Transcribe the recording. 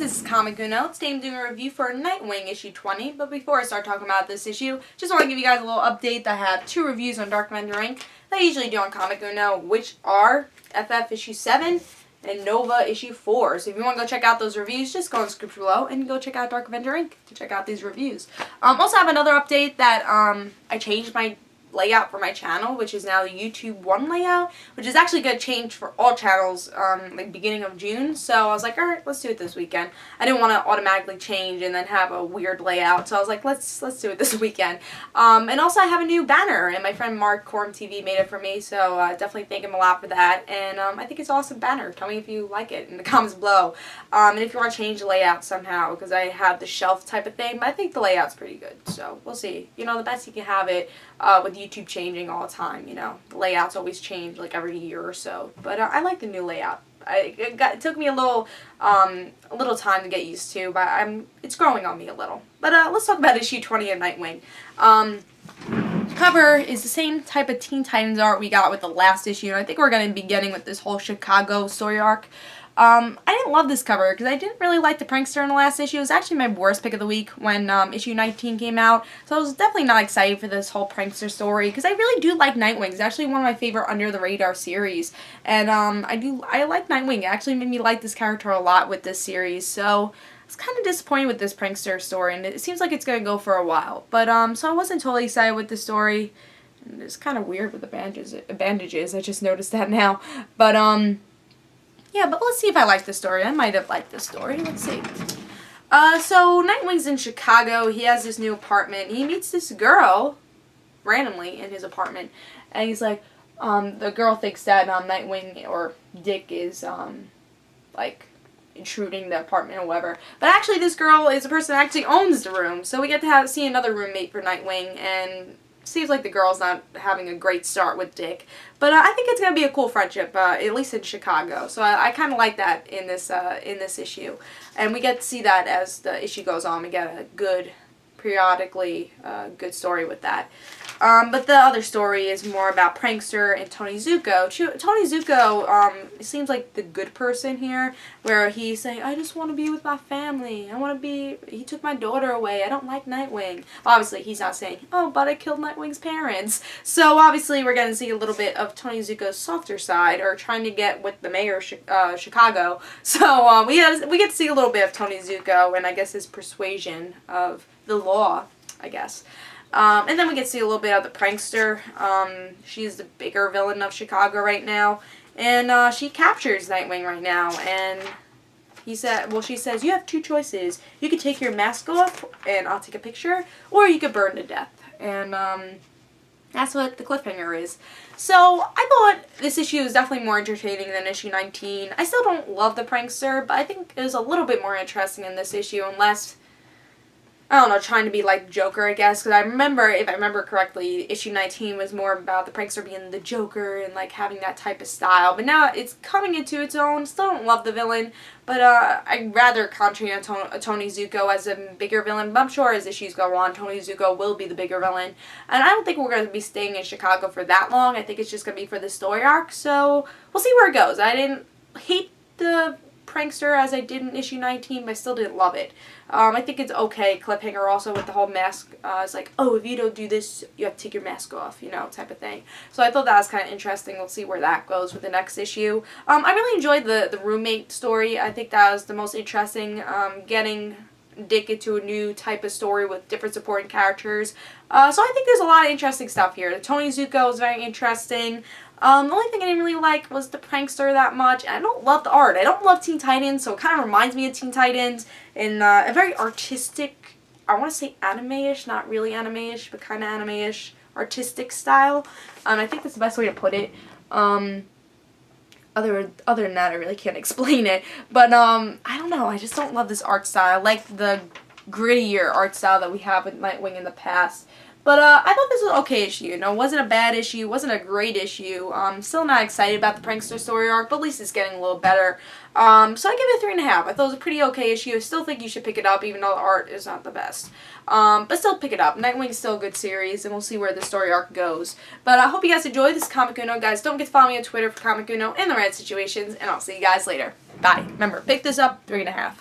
this is Comic Uno. Today I'm doing a review for Nightwing issue 20, but before I start talking about this issue, just want to give you guys a little update. I have 2 reviews on DarkAvengerINC that I usually do on Comic Uno, which are FF issue 7 and Nova issue 4. So if you want to go check out those reviews, just go in the description below and go check out DarkAvengerINC to check out these reviews. Also have another update that I changed my layout for my channel, which is now the YouTube 1 layout, which is actually going to change for all channels like beginning of June. So I was like, alright, let's do it this weekend. I didn't want to automatically change and then have a weird layout, so I was like, let's do it this weekend. And also I have a new banner, and my friend Mark Corm TV made it for me, so definitely thank him a lot for that. And I think it's an awesome banner. Tell me if you like it in the comments below. And if you want to change the layout somehow, because I have the shelf type of thing, but I think the layout's pretty good, so we'll see. You know, the best you can have it with YouTube changing all the time, you know. The layouts always change like every year or so. But I like the new layout. It took me a little time to get used to, but it's growing on me a little. But let's talk about issue 20 of Nightwing. Cover is the same type of Teen Titans art we got with the last issue, and I think we're going to be getting with this whole Chicago story arc. I didn't love this cover because I didn't really like the prankster in the last issue. It was actually my worst pick of the week when issue 19 came out, so I was definitely not excited for this whole prankster story because I really do like Nightwing. It's actually one of my favorite under the radar series, and I like Nightwing. It actually made me like this character a lot with this series, so I was kind of disappointed with this prankster story, and it seems like it's going to go for a while. But so I wasn't totally excited with the story. And it's kind of weird with the bandages. I just noticed that now. But yeah, but let's see if I like the story. I might have liked this story. Let's see. So Nightwing's in Chicago. He has this new apartment. He meets this girl randomly in his apartment, and he's like, the girl thinks that Nightwing or Dick is like intruding the apartment or whatever. But actually, this girl is the person that actually owns the room. So we get to see another roommate for Nightwing, and seems like the girl's not having a great start with Dick. But I think it's going to be a cool friendship, at least in Chicago. So I kind of like that in this issue. And we get to see that as the issue goes on. We get a good, periodically, good story with that. But the other story is more about Prankster and Tony Zuko. Tony Zuko seems like the good person here, where he's saying, I just want to be with my family. He took my daughter away. I don't like Nightwing. Obviously, he's not saying, oh, but I killed Nightwing's parents. So, obviously, we're going to see a little bit of Tony Zuko's softer side, or trying to get with the mayor of Chicago. So, we get to see a little bit of Tony Zuko, and I guess his persuasion of the law, I guess. And then we get to see a little bit of the prankster. She's the bigger villain of Chicago right now, and she captures Nightwing right now. And she says, you have 2 choices. You could take your mask off, and I'll take a picture, or you could burn to death. And that's what the cliffhanger is. So I thought this issue was definitely more entertaining than issue 19. I still don't love the prankster, but I think it was a little bit more interesting in this issue, unless, I don't know, trying to be like Joker, I guess, because if I remember correctly, issue 19 was more about the prankster being the Joker and like having that type of style, but now it's coming into its own. Still don't love the villain, but I'd rather concentrate on Tony Zuko as a bigger villain, but I'm sure as issues go on, Tony Zuko will be the bigger villain, and I don't think we're going to be staying in Chicago for that long. I think it's just going to be for the story arc, so we'll see where it goes. I didn't hate the prankster as I did in issue 19, but I still didn't love it. I think it's okay. Cliffhanger also with the whole mask. It's like, oh, if you don't do this, you have to take your mask off, you know, type of thing. So I thought that was kind of interesting. We'll see where that goes with the next issue. I really enjoyed the roommate story. I think that was the most interesting, getting Dick into a new type of story with different supporting characters. So I think there's a lot of interesting stuff here. The Tony Zuko is very interesting. The only thing I didn't really like was the prankster that much. I don't love the art. I don't love Teen Titans, so it kind of reminds me of Teen Titans in a very artistic, I want to say anime-ish, not really anime-ish, but kind of anime-ish, artistic style. I think that's the best way to put it. Other than that, I really can't explain it. But, I don't know. I just don't love this art style. I like the grittier art style that we have with Nightwing in the past. But I thought this was an okay issue. You know, it wasn't a bad issue, wasn't a great issue. Still not excited about the prankster story arc, but at least it's getting a little better. So I give it a 3.5. I thought it was a pretty okay issue. I still think you should pick it up, even though the art is not the best. But still pick it up. Nightwing is still a good series, and we'll see where the story arc goes. But I hope you guys enjoyed this Comic Uno. Guys, don't forget to follow me on Twitter for Comic Uno and the Rad Situations, and I'll see you guys later. Bye. Remember, pick this up, 3.5.